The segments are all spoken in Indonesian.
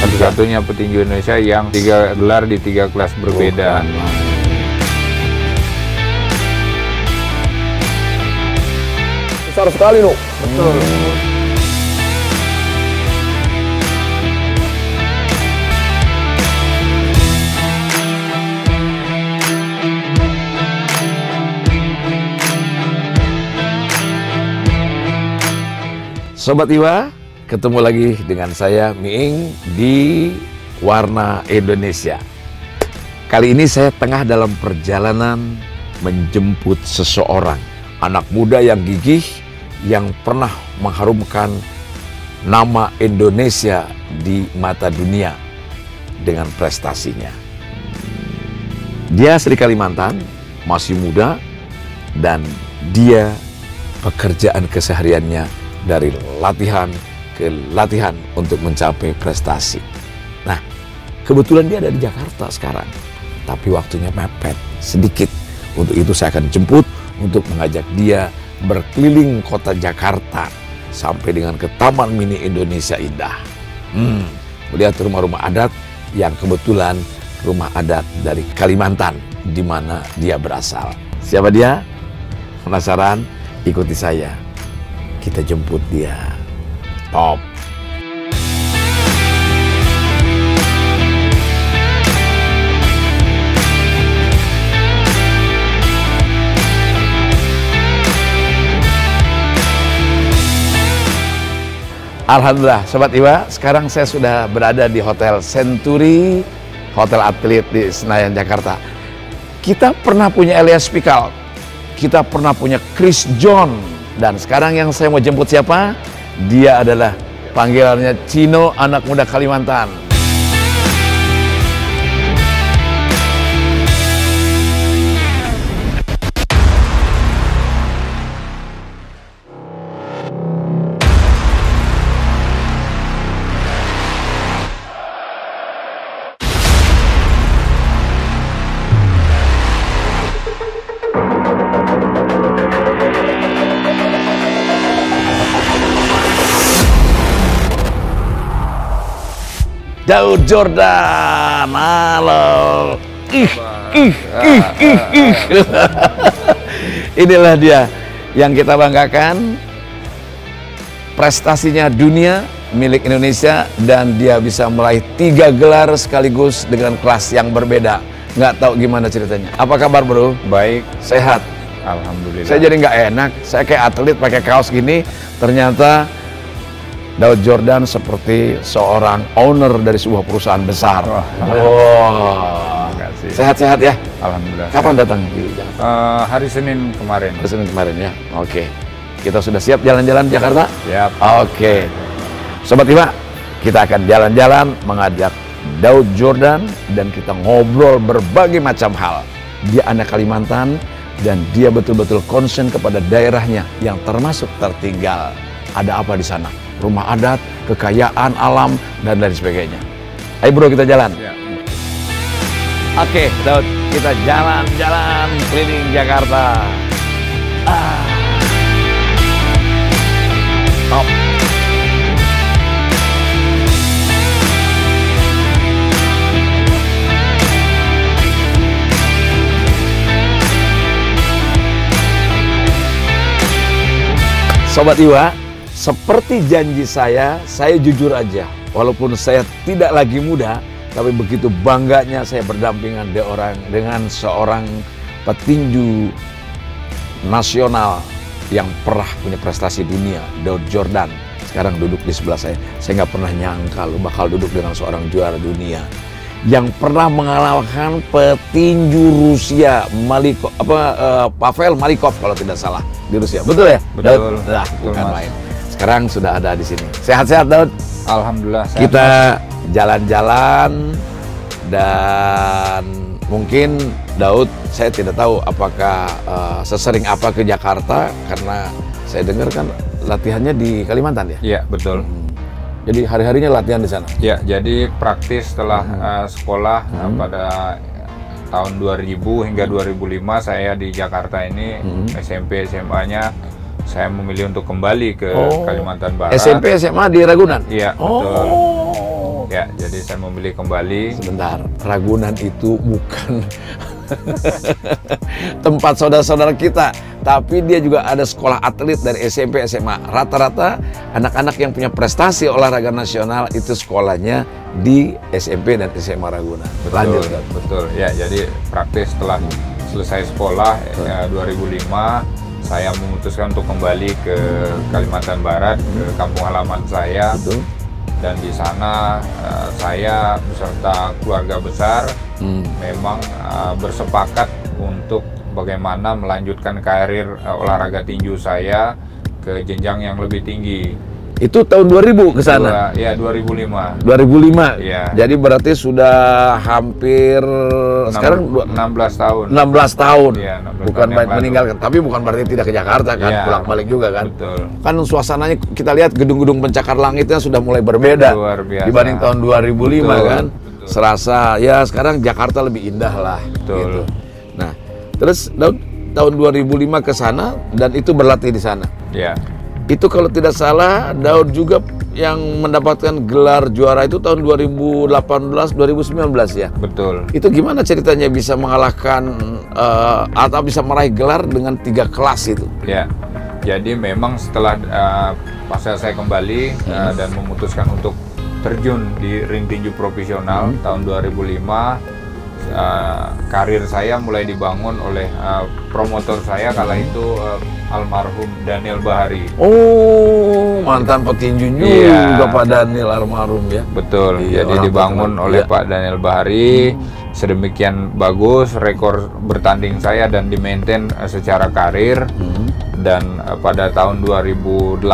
Satu-satunya petinju Indonesia yang 3 gelar di 3 kelas berbeda. Besar sekali, Nuk. Betul. Sobat Iwa, ketemu lagi dengan saya Miing di Warna Indonesia. Kali ini saya tengah dalam perjalanan menjemput seseorang, anak muda yang gigih, yang pernah mengharumkan nama Indonesia di mata dunia dengan prestasinya. Dia asli Kalimantan, masih muda, dan dia pekerjaan kesehariannya dari latihan ke latihan untuk mencapai prestasi. Nah, kebetulan dia ada di Jakarta sekarang, tapi waktunya mepet sedikit. Untuk itu saya akan jemput untuk mengajak dia berkeliling kota Jakarta sampai dengan ke Taman Mini Indonesia Indah. Melihat rumah-rumah adat yang kebetulan rumah adat dari Kalimantan, di mana dia berasal. Siapa dia? Penasaran? Ikuti saya. Kita jemput dia. Top. Alhamdulillah, Sobat Iwa, sekarang saya sudah berada di Hotel Century, Hotel Atlet di Senayan, Jakarta. Kita pernah punya Elias Pikal, kita pernah punya Chris John, dan sekarang yang saya mau jemput siapa? Dia adalah panggilannya Cino, anak muda Kalimantan. Daud Jordan, halo. Inilah dia yang kita banggakan, prestasinya dunia milik Indonesia, dan dia bisa meraih 3 gelar sekaligus dengan kelas yang berbeda. Nggak tahu gimana ceritanya. Apa kabar, bro? Baik, Sehat? alhamdulillah. Saya jadi nggak enak, saya kayak atlet pakai kaos gini, ternyata Daud Jordan seperti seorang owner dari sebuah perusahaan besar. Makasih. Sehat-sehat ya? Alhamdulillah. Kapan datang di Jakarta? Hari Senin kemarin. Hari Senin kemarin ya. Oke. Kita sudah siap jalan-jalan di Jakarta? Siap. Oke. Sobat Iwa, kita akan jalan-jalan mengajak Daud Jordan dan kita ngobrol berbagai macam hal. Dia anak Kalimantan dan dia betul-betul concern kepada daerahnya yang termasuk tertinggal. Ada apa di sana? Rumah adat, kekayaan alam, dan lain sebagainya. Ayo bro, kita jalan. Ya. Oke, Daud, kita jalan-jalan keliling Jakarta. Top. Sobat Iwa, seperti janji saya jujur aja. Walaupun saya tidak lagi muda, tapi begitu bangganya saya berdampingan dengan seorang petinju nasional yang pernah punya prestasi dunia, Daud Jordan. Sekarang duduk di sebelah saya. Saya nggak pernah nyangka lo bakal duduk dengan seorang juara dunia yang pernah mengalahkan petinju Rusia, Pavel Malikov kalau tidak salah, di Rusia. Betul ya? Betul. Daud? Nah, Betul, bukan Mas. main. Sekarang sudah ada di sini. Sehat-sehat, Daud? Alhamdulillah. Sehat, Kita Mas. jalan-jalan, dan mungkin Daud, saya tidak tahu apakah sesering apa ke Jakarta, karena saya dengar kan latihannya di Kalimantan ya? Iya, betul. Jadi hari-harinya latihan di sana? Ya, jadi praktis setelah sekolah pada tahun 2000 hingga 2005 saya di Jakarta ini, SMP, SMA-nya saya memilih untuk kembali ke Kalimantan Barat. SMP, SMA di Ragunan? Iya, betul. Ya, jadi saya memilih kembali. Sebentar, Ragunan itu bukan tempat saudara-saudara kita, tapi dia juga ada sekolah atlet dari SMP, SMA. Rata-rata anak-anak yang punya prestasi olahraga nasional itu sekolahnya di SMP dan SMA Ragunan. Betul, betul. Ya, jadi praktis setelah selesai sekolah 2005, saya memutuskan untuk kembali ke Kalimantan Barat, ke kampung halaman saya. Betul. Dan di sana saya beserta keluarga besar memang bersepakat untuk bagaimana melanjutkan karir olahraga tinju saya ke jenjang yang lebih tinggi. Itu tahun 2000 ke sana? Ya, 2005. 2005? Ya. Jadi berarti sudah hampir sekarang 16 tahun. 16 tahun. Ya, 16 bukan tahun meninggalkan, tapi bukan berarti tidak ke Jakarta kan, ya, pulang balik juga kan. Betul. Kan suasananya kita lihat gedung-gedung pencakar langitnya sudah mulai berbeda Luar biasa. dibanding tahun 2005 betul, kan. Betul. Serasa ya sekarang Jakarta lebih indah lah. Betul. Gitu. Nah, terus tahun 2005 ke sana dan itu berlatih di sana. Ya. Itu kalau tidak salah Daud juga yang mendapatkan gelar juara itu tahun 2018-2019 ya? Betul. Itu gimana ceritanya bisa mengalahkan atau bisa meraih gelar dengan 3 kelas itu? Ya, jadi memang setelah pasca saya kembali dan memutuskan untuk terjun di ring tinju profesional tahun 2005, karir saya mulai dibangun oleh promotor saya kala itu almarhum Daniel Bahari. Oh, mantan petinju juga Pak Daniel almarhum ya. Betul. Iya, jadi dibangun oleh Pak Daniel Bahari sedemikian bagus rekor bertanding saya dan di-maintain secara karir. Dan pada tahun 2008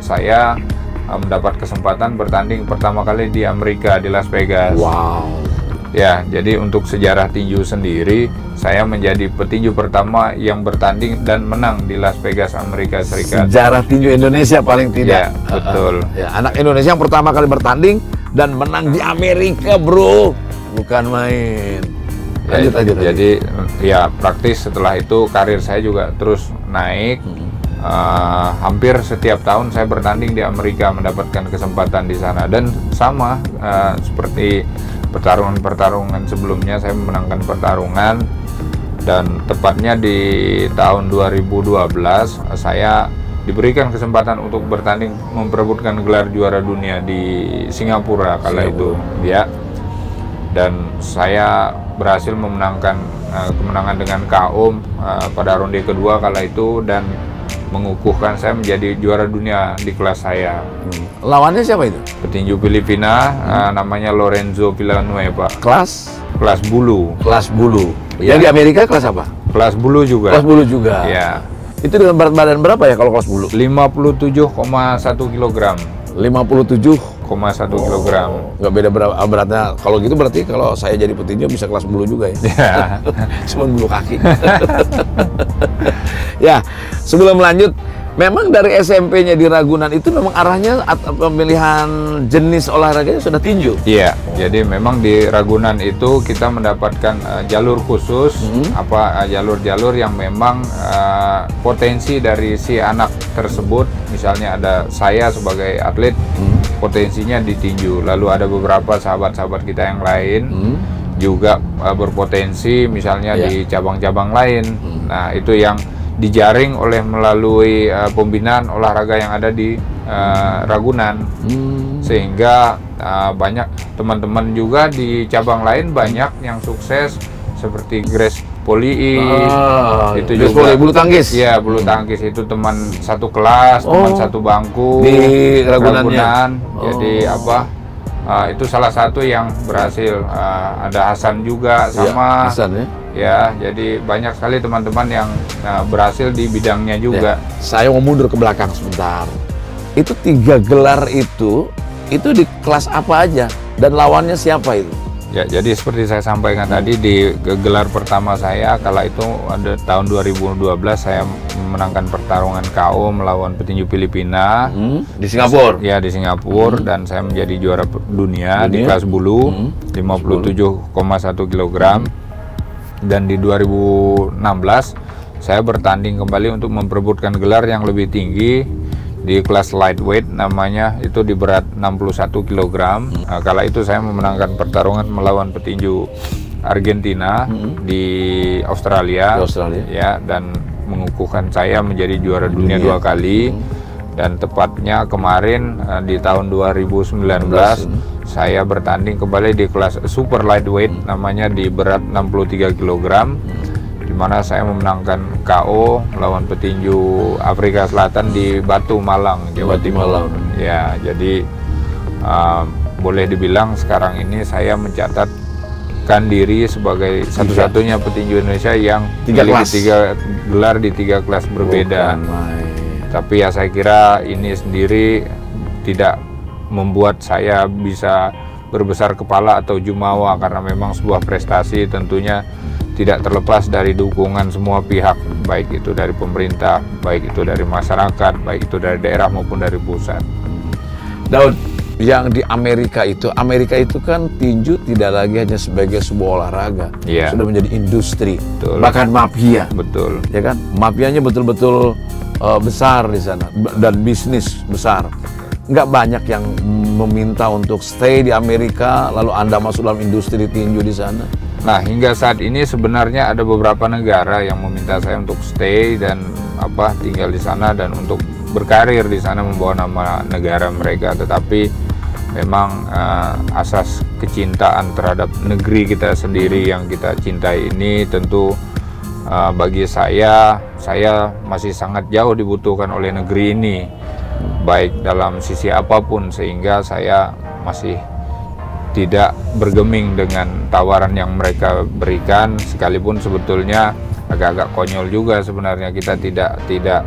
saya mendapat kesempatan bertanding pertama kali di Amerika, di Las Vegas. Wow. Ya, jadi untuk sejarah tinju sendiri, saya menjadi petinju pertama yang bertanding dan menang di Las Vegas, Amerika Serikat. Sejarah tinju Indonesia paling tidak. Ya, betul. Ya, anak Indonesia yang pertama kali bertanding dan menang di Amerika, bro. Bukan main. Lanjut. Jadi, ya praktis setelah itu karir saya juga terus naik. Hampir setiap tahun saya bertanding di Amerika, mendapatkan kesempatan di sana. Dan sama seperti pertarungan sebelumnya, saya memenangkan pertarungan. Dan tepatnya di tahun 2012 saya diberikan kesempatan untuk bertanding memperebutkan gelar juara dunia di Singapura kala itu ya. Dan saya berhasil memenangkan kemenangan dengan KO pada ronde kedua kala itu dan mengukuhkan saya menjadi juara dunia di kelas saya. Lawannya siapa itu? Petinju Filipina, namanya Lorenzo Villanueva. Kelas bulu. Kelas bulu. Ya. Yang di Amerika kelas apa? Kelas bulu juga. Kelas bulu juga. Ya. Itu dengan berat badan berapa ya kalau kelas bulu? 57,1 kg. 57,1 kilogram. Nggak beda beratnya. Kalau gitu berarti kalau saya jadi petinju bisa kelas bulu juga ya? Cuma bulu kaki. Ya, sebelum lanjut, memang dari SMP-nya di Ragunan itu memang arahnya pemilihan jenis olahraganya sudah tinju? Iya, jadi memang di Ragunan itu kita mendapatkan jalur khusus, jalur-jalur yang memang potensi dari si anak tersebut, misalnya ada saya sebagai atlet, potensinya di tinju. Lalu ada beberapa sahabat-sahabat kita yang lain juga berpotensi misalnya di cabang-cabang lain. Nah, itu yang dijaring melalui pembinaan olahraga yang ada di Ragunan, sehingga banyak teman-teman juga di cabang lain banyak yang sukses seperti Grace Polii, itu Grace juga bulu tangkis. Ya, bulu tangkis itu teman satu kelas, teman satu bangku di Ragunan. Jadi itu salah satu yang berhasil. Ada Hasan juga sama. Hasan ya. Ya, jadi banyak sekali teman-teman yang berhasil di bidangnya juga. Ya, saya mau mundur ke belakang sebentar. Itu 3 gelar itu di kelas apa aja dan lawannya siapa itu? Ya, jadi seperti saya sampaikan tadi di gelar pertama saya kala itu ada tahun 2012 saya memenangkan pertarungan KO melawan petinju Filipina di Singapura. Ya, di Singapura dan saya menjadi juara dunia di kelas bulu 57,1 kg. Dan di 2016 saya bertanding kembali untuk memperebutkan gelar yang lebih tinggi di kelas lightweight namanya, itu di berat 61 kg. Kala itu saya memenangkan pertarungan melawan petinju Argentina di Australia, ya, dan mengukuhkan saya menjadi juara dunia 2 kali. Dan tepatnya kemarin di tahun 2019 saya bertanding kembali di kelas super lightweight namanya, di berat 63 kg, di mana saya memenangkan KO melawan petinju Afrika Selatan di Batu Malang, Jawa Timur. Ya, jadi boleh dibilang sekarang ini saya mencatatkan diri sebagai satu-satunya petinju Indonesia yang memiliki 3 gelar di 3 kelas berbeda. Tapi ya saya kira ini sendiri tidak membuat saya bisa berbesar kepala atau jumawa, karena memang sebuah prestasi tentunya tidak terlepas dari dukungan semua pihak, baik itu dari pemerintah, baik itu dari masyarakat, baik itu dari daerah maupun dari pusat. Daud, yang di Amerika itu kan tinju tidak lagi hanya sebagai sebuah olahraga, sudah menjadi industri, bahkan mafia. Betul. Ya kan, mafianya betul-betul besar di sana, dan bisnis besar. Nggak banyak yang meminta untuk stay di Amerika, lalu Anda masuk dalam industri tinju di sana. Nah, hingga saat ini sebenarnya ada beberapa negara yang meminta saya untuk stay dan tinggal di sana dan untuk berkarir di sana, membawa nama negara mereka. Tetapi memang asas kecintaan terhadap negeri kita sendiri yang kita cintai ini tentu bagi saya masih sangat jauh dibutuhkan oleh negeri ini, baik dalam sisi apapun, sehingga saya masih tidak bergeming dengan tawaran yang mereka berikan, sekalipun sebetulnya agak-agak konyol juga sebenarnya kita tidak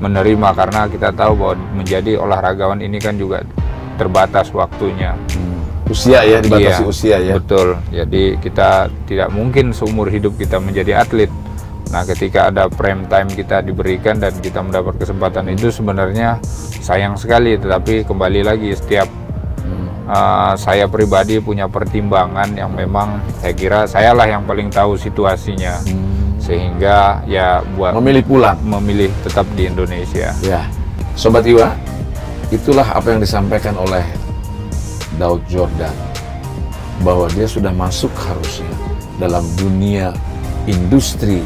menerima, karena kita tahu bahwa menjadi olahragawan ini kan juga terbatas waktunya. Usia ya, dibatasi usia ya. Betul, jadi kita tidak mungkin seumur hidup kita menjadi atlet. Nah, ketika ada prime time kita diberikan dan kita mendapat kesempatan itu sebenarnya sayang sekali. Tetapi kembali lagi, setiap saya pribadi punya pertimbangan yang memang saya kira sayalah yang paling tahu situasinya, sehingga ya buat memilih tetap di Indonesia. Ya, Sobat Iwa, itulah apa yang disampaikan oleh Daud Jordan, bahwa dia sudah masuk harusnya dalam dunia industri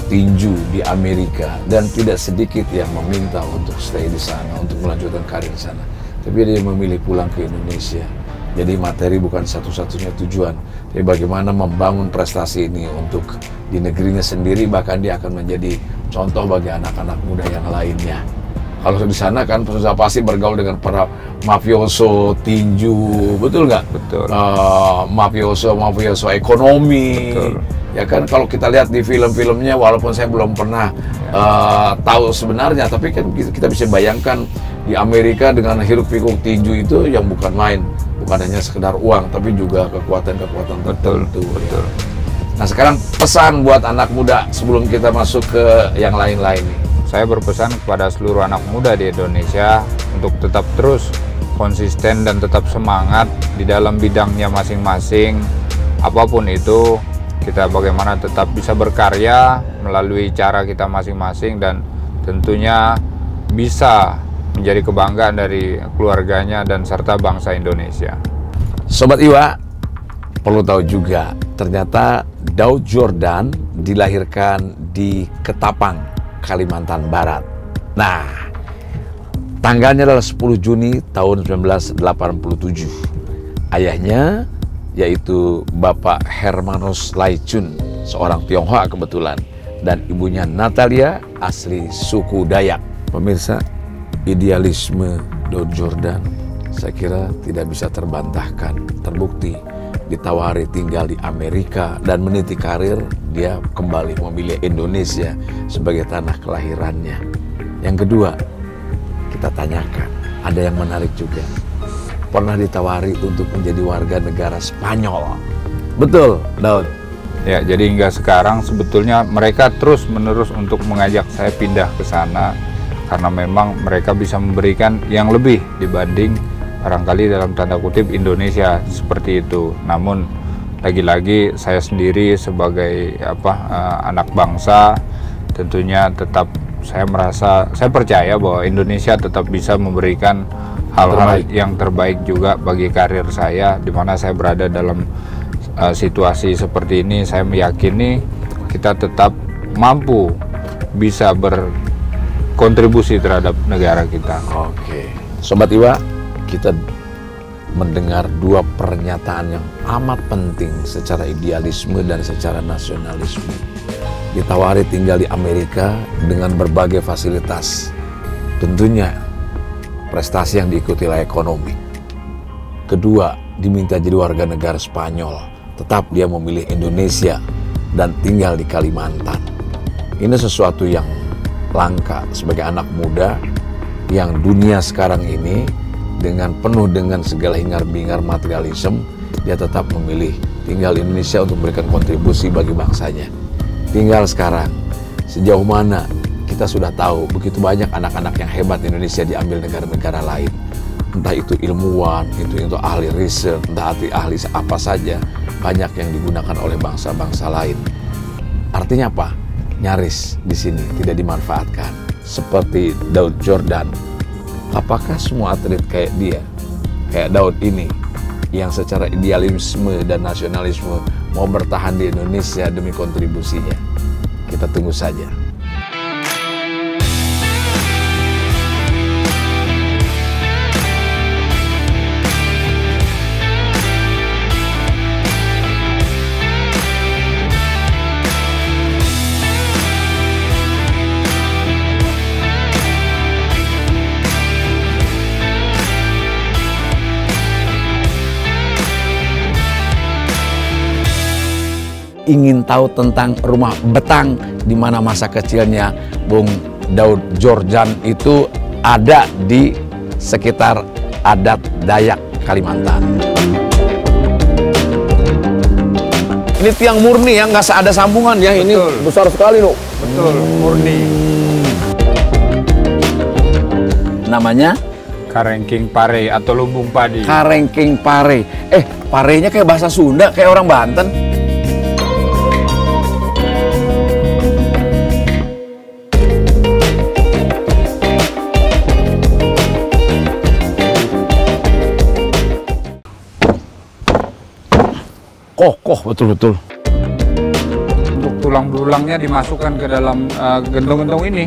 tinju di Amerika, dan tidak sedikit yang meminta untuk stay di sana, untuk melanjutkan karir di sana. Tapi dia memilih pulang ke Indonesia. Jadi materi bukan satu-satunya tujuan, tapi bagaimana membangun prestasi ini untuk di negerinya sendiri, bahkan dia akan menjadi contoh bagi anak-anak muda yang lainnya. Kalau di sana kan sudah pasti bergaul dengan para mafioso tinju, betul nggak? Betul. Mafioso ekonomi. Betul. Ya kan, kalau kita lihat di film-filmnya, walaupun saya belum pernah tahu sebenarnya, tapi kan kita bisa bayangkan di Amerika dengan hiruk-pikuk tinju itu yang bukan main, bukan hanya sekedar uang, tapi juga kekuatan-kekuatan tertentu. Betul. Nah, sekarang pesan buat anak muda sebelum kita masuk ke yang lain-lain nih. Saya berpesan kepada seluruh anak muda di Indonesia untuk tetap terus konsisten dan tetap semangat di dalam bidangnya masing-masing. Apapun itu, kita bagaimana tetap bisa berkarya melalui cara kita masing-masing, dan tentunya bisa menjadi kebanggaan dari keluarganya dan serta bangsa Indonesia. Sobat Iwa, perlu tahu juga, ternyata Daud Jordan dilahirkan di Ketapang, Kalimantan Barat. Nah, tanggalnya adalah 10 Juni tahun 1987. Ayahnya yaitu Bapak Hermanus Laicun, seorang Tionghoa kebetulan, dan ibunya Natalia, asli suku Dayak. Pemirsa, idealisme Daud Jordan saya kira tidak bisa terbantahkan. Terbukti ditawari tinggal di Amerika dan meniti karir, dia kembali memilih Indonesia sebagai tanah kelahirannya. Yang kedua, kita tanyakan, ada yang menarik juga. Pernah ditawari untuk menjadi warga negara Spanyol. Betul, Daud? Ya, jadi hingga sekarang sebetulnya mereka terus-menerus untuk mengajak saya pindah ke sana, karena memang mereka bisa memberikan yang lebih dibanding barangkali dalam tanda kutip Indonesia seperti itu. Namun lagi-lagi saya sendiri sebagai anak bangsa tentunya tetap saya percaya bahwa Indonesia tetap bisa memberikan hal-hal yang terbaik juga bagi karir saya, di mana saya berada dalam situasi seperti ini. Saya meyakini kita tetap mampu bisa berkontribusi terhadap negara kita. Oke, Sobat Iwa, kita mendengar dua pernyataan yang amat penting secara idealisme dan secara nasionalisme. Ditawari tinggal di Amerika dengan berbagai fasilitas, tentunya prestasi yang diikuti oleh ekonomi. Kedua, diminta jadi warga negara Spanyol, tetap dia memilih Indonesia dan tinggal di Kalimantan. Ini sesuatu yang langka sebagai anak muda yang dunia sekarang ini dengan penuh dengan segala hingar-bingar materialisme, dia tetap memilih tinggal di Indonesia untuk memberikan kontribusi bagi bangsanya. Tinggal sekarang, sejauh mana kita sudah tahu begitu banyak anak-anak yang hebat di Indonesia diambil negara-negara lain. Entah itu ilmuwan, itu ahli riset, entah ahli apa saja, banyak yang digunakan oleh bangsa-bangsa lain. Artinya apa? Nyaris di sini tidak dimanfaatkan. Seperti Daud Jordan. Apakah semua atlet kayak dia, kayak Daud ini, yang secara idealisme dan nasionalisme mau bertahan di Indonesia demi kontribusinya? Kita tunggu saja. Ingin tahu tentang rumah betang di mana masa kecilnya Bung Daud Jordan itu ada di sekitar adat Dayak Kalimantan. Ini tiang murni ya, nggak ada sambungan ya. Betul. Ini besar sekali loh. Betul, murni. Namanya? Karengking Pare atau lumbung padi. Karengking Pare. Parenya kayak bahasa Sunda, kayak orang Banten. Kokoh betul-betul. Untuk tulang belulangnya dimasukkan ke dalam gentong-gentong ini.